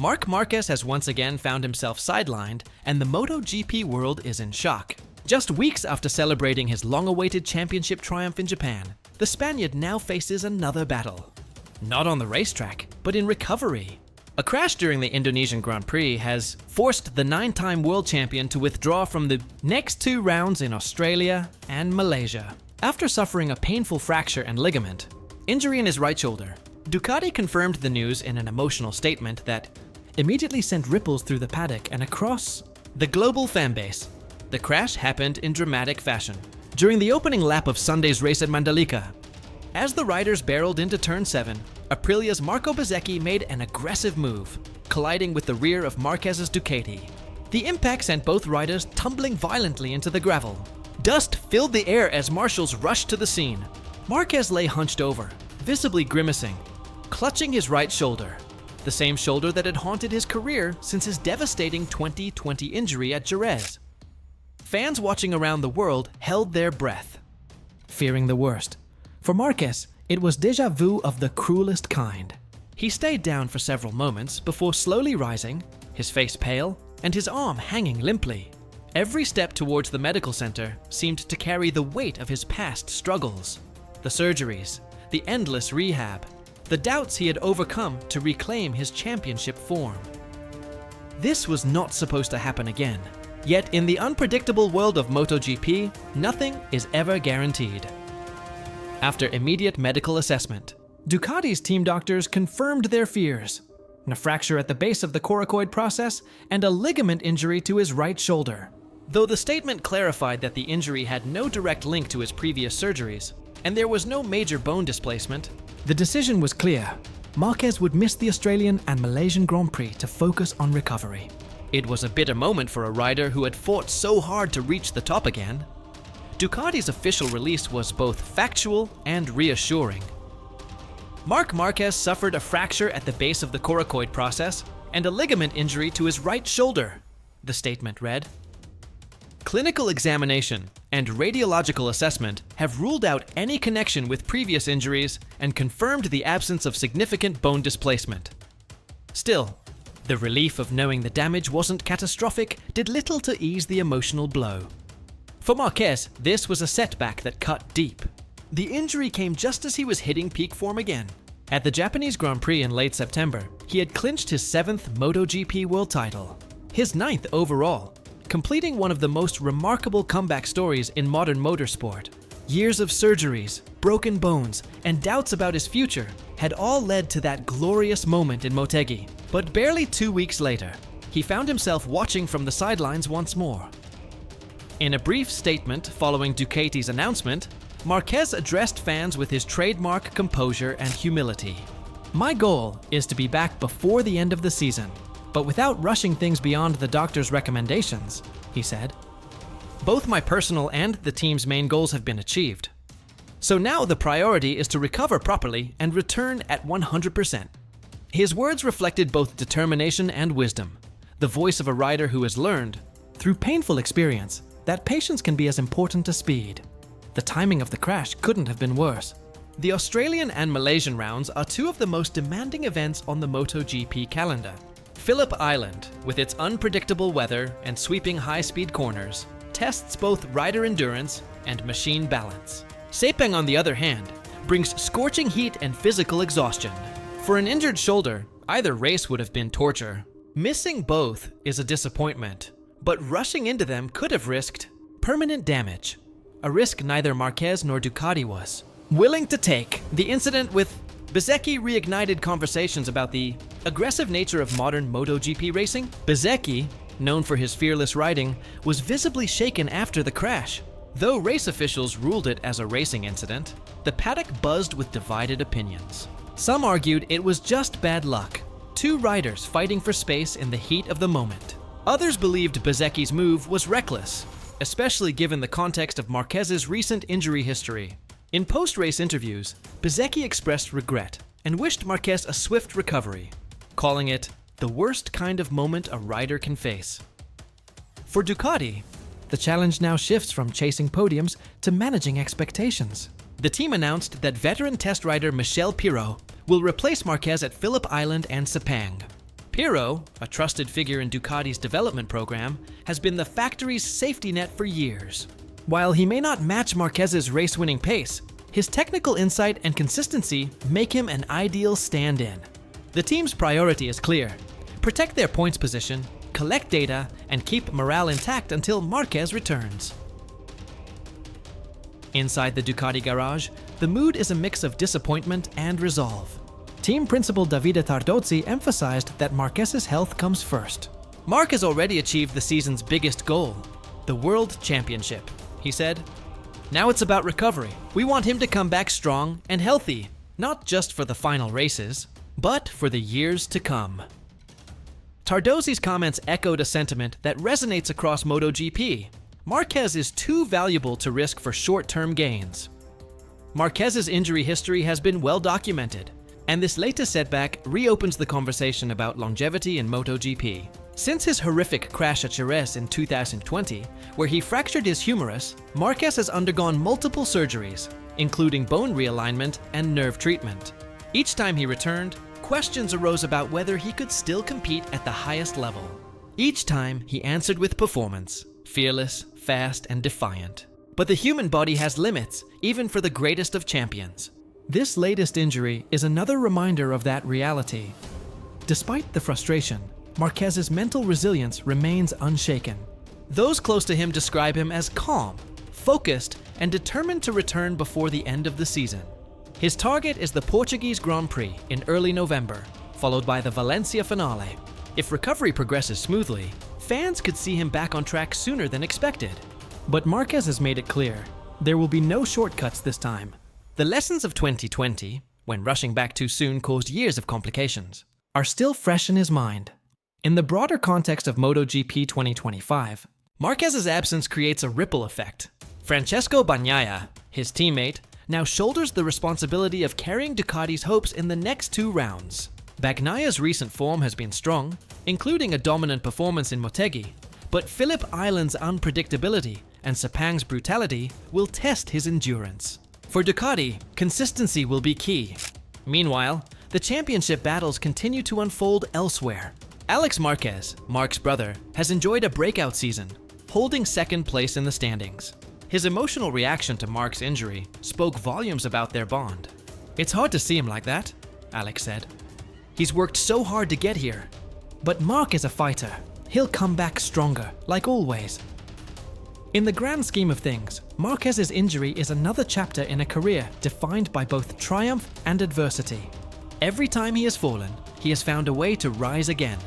Marc Marquez has once again found himself sidelined, and the MotoGP world is in shock. Just weeks after celebrating his long-awaited championship triumph in Japan, the Spaniard now faces another battle. Not on the racetrack, but in recovery. A crash during the Indonesian Grand Prix has forced the 9-time world champion to withdraw from the next 2 rounds in Australia and Malaysia. After suffering a painful fracture and ligament injury in his right shoulder, Ducati confirmed the news in an emotional statement that immediately sent ripples through the paddock and across the global fanbase. The crash happened in dramatic fashion during the opening lap of Sunday's race at Mandalika. As the riders barreled into turn 7, Aprilia's Marco Bezzecchi made an aggressive move, colliding with the rear of Marquez's Ducati. The impact sent both riders tumbling violently into the gravel. Dust filled the air as marshals rushed to the scene. Marquez lay hunched over, visibly grimacing, clutching his right shoulder, the same shoulder that had haunted his career since his devastating 2020 injury at Jerez. Fans watching around the world held their breath, fearing the worst. For Marquez, it was déjà vu of the cruelest kind. He stayed down for several moments before slowly rising, his face pale and his arm hanging limply. Every step towards the medical center seemed to carry the weight of his past struggles. The surgeries, the endless rehab, the doubts he had overcome to reclaim his championship form. This was not supposed to happen again. Yet in the unpredictable world of MotoGP, nothing is ever guaranteed. After immediate medical assessment, Ducati's team doctors confirmed their fears: a fracture at the base of the coracoid process and a ligament injury to his right shoulder. Though the statement clarified that the injury had no direct link to his previous surgeries, and there was no major bone displacement, the decision was clear. Marquez would miss the Australian and Malaysian Grand Prix to focus on recovery. It was a bitter moment for a rider who had fought so hard to reach the top again. Ducati's official release was both factual and reassuring. Marc Marquez suffered a fracture at the base of the coracoid process and a ligament injury to his right shoulder, the statement read. Clinical examination and radiological assessment have ruled out any connection with previous injuries and confirmed the absence of significant bone displacement. Still, the relief of knowing the damage wasn't catastrophic did little to ease the emotional blow. For Marquez, this was a setback that cut deep. The injury came just as he was hitting peak form again. At the Japanese Grand Prix in late September, he had clinched his 7th MotoGP world title, his 9th overall, completing one of the most remarkable comeback stories in modern motorsport. Years of surgeries, broken bones, and doubts about his future had all led to that glorious moment in Motegi. But barely 2 weeks later, he found himself watching from the sidelines once more. In a brief statement following Ducati's announcement, Marquez addressed fans with his trademark composure and humility. "My goal is to be back before the end of the season, but without rushing things beyond the doctor's recommendations," he said. "Both my personal and the team's main goals have been achieved. So now the priority is to recover properly and return at 100%. His words reflected both determination and wisdom, the voice of a rider who has learned, through painful experience, that patience can be as important as speed. The timing of the crash couldn't have been worse. The Australian and Malaysian rounds are 2 of the most demanding events on the MotoGP calendar. Phillip Island, with its unpredictable weather and sweeping high-speed corners, tests both rider endurance and machine balance. Sepang, on the other hand, brings scorching heat and physical exhaustion. For an injured shoulder, either race would have been torture. Missing both is a disappointment, but rushing into them could have risked permanent damage, a risk neither Marquez nor Ducati was willing to take. The incident with Bezzecchi reignited conversations about the aggressive nature of modern MotoGP racing. Bezzecchi, known for his fearless riding, was visibly shaken after the crash. Though race officials ruled it as a racing incident, the paddock buzzed with divided opinions. Some argued it was just bad luck, 2 riders fighting for space in the heat of the moment. Others believed Bezzecchi's move was reckless, especially given the context of Marquez's recent injury history. In post-race interviews, Bezzecchi expressed regret and wished Marquez a swift recovery, calling it the worst kind of moment a rider can face. For Ducati, the challenge now shifts from chasing podiums to managing expectations. The team announced that veteran test rider Michel Pirot will replace Marquez at Phillip Island and Sepang. Pirro, a trusted figure in Ducati's development program, has been the factory's safety net for years. While he may not match Marquez's race-winning pace, his technical insight and consistency make him an ideal stand-in. The team's priority is clear: protect their points position, collect data, and keep morale intact until Marquez returns. Inside the Ducati garage, the mood is a mix of disappointment and resolve. Team principal Davide Tardozzi emphasized that Marquez's health comes first. "Marc has already achieved the season's biggest goal, the World Championship," he said. "Now it's about recovery. We want him to come back strong and healthy, not just for the final races, but for the years to come." Tardozzi's comments echoed a sentiment that resonates across MotoGP. Marquez is too valuable to risk for short-term gains. Marquez's injury history has been well documented, and this latest setback reopens the conversation about longevity in MotoGP. Since his horrific crash at Jerez in 2020, where he fractured his humerus, Marquez has undergone multiple surgeries, including bone realignment and nerve treatment. Each time he returned, questions arose about whether he could still compete at the highest level. Each time, he answered with performance: fearless, fast, and defiant. But the human body has limits, even for the greatest of champions. This latest injury is another reminder of that reality. Despite the frustration, Marquez's mental resilience remains unshaken. Those close to him describe him as calm, focused, and determined to return before the end of the season. His target is the Portuguese Grand Prix in early November, followed by the Valencia finale. If recovery progresses smoothly, fans could see him back on track sooner than expected. But Marquez has made it clear, there will be no shortcuts this time. The lessons of 2020, when rushing back too soon caused years of complications, are still fresh in his mind. In the broader context of MotoGP 2025, Marquez's absence creates a ripple effect. Francesco Bagnaia, his teammate, now shoulders the responsibility of carrying Ducati's hopes in the next two rounds. Bagnaia's recent form has been strong, including a dominant performance in Motegi, but Phillip Island's unpredictability and Sepang's brutality will test his endurance. For Ducati, consistency will be key. Meanwhile, the championship battles continue to unfold elsewhere. Alex Marquez, Marc's brother, has enjoyed a breakout season, holding second place in the standings. His emotional reaction to Marc's injury spoke volumes about their bond. "It's hard to see him like that," Alex said. "He's worked so hard to get here. But Marc is a fighter. He'll come back stronger, like always." In the grand scheme of things, Marquez's injury is another chapter in a career defined by both triumph and adversity. Every time he has fallen, he has found a way to rise again.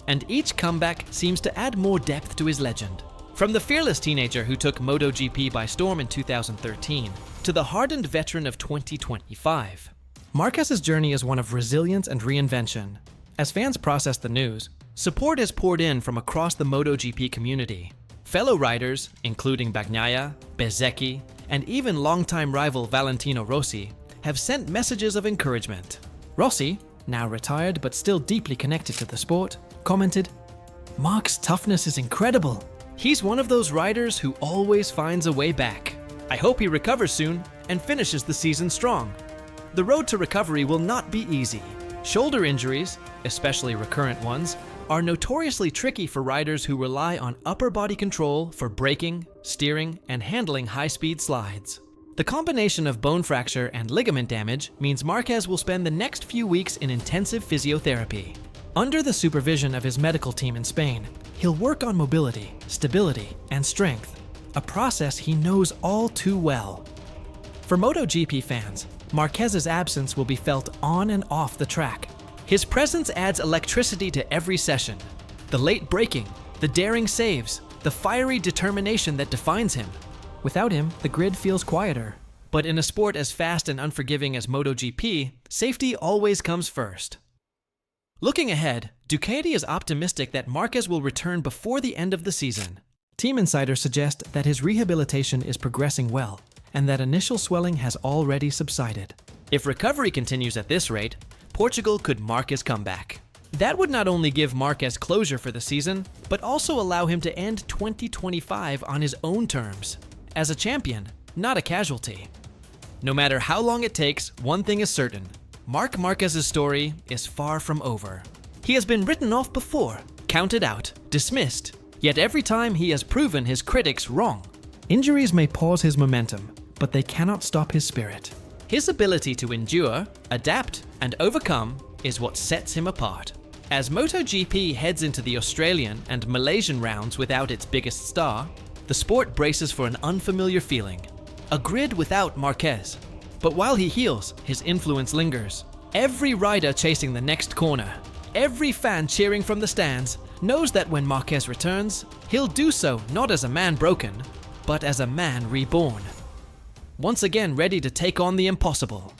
And each comeback seems to add more depth to his legend. From the fearless teenager who took MotoGP by storm in 2013 to the hardened veteran of 2025, Marquez's journey is one of resilience and reinvention. As fans process the news, support has poured in from across the MotoGP community. Fellow riders, including Bagnaia, Bezzecchi, and even longtime rival Valentino Rossi, have sent messages of encouragement. Rossi, now retired but still deeply connected to the sport, commented, "Marc's toughness is incredible. He's one of those riders who always finds a way back. I hope he recovers soon and finishes the season strong." The road to recovery will not be easy. Shoulder injuries, especially recurrent ones, are notoriously tricky for riders who rely on upper body control for braking, steering, and handling high-speed slides. The combination of bone fracture and ligament damage means Marquez will spend the next few weeks in intensive physiotherapy. Under the supervision of his medical team in Spain, he'll work on mobility, stability, and strength, a process he knows all too well. For MotoGP fans, Marquez's absence will be felt on and off the track. His presence adds electricity to every session. The late braking, the daring saves, the fiery determination that defines him. Without him, the grid feels quieter. But in a sport as fast and unforgiving as MotoGP, safety always comes first. Looking ahead, Ducati is optimistic that Marquez will return before the end of the season. Team insiders suggest that his rehabilitation is progressing well, and that initial swelling has already subsided. If recovery continues at this rate, Portugal could mark his comeback. That would not only give Marquez closure for the season, but also allow him to end 2025 on his own terms, as a champion, not a casualty. No matter how long it takes, one thing is certain: Marc Marquez's story is far from over. He has been written off before, counted out, dismissed, yet every time he has proven his critics wrong. Injuries may pause his momentum, but they cannot stop his spirit. His ability to endure, adapt, and overcome is what sets him apart. As MotoGP heads into the Australian and Malaysian rounds without its biggest star, the sport braces for an unfamiliar feeling. A grid without Marquez. But while he heals, his influence lingers. Every rider chasing the next corner, every fan cheering from the stands, knows that when Marquez returns, he'll do so not as a man broken, but as a man reborn. Once again ready to take on the impossible.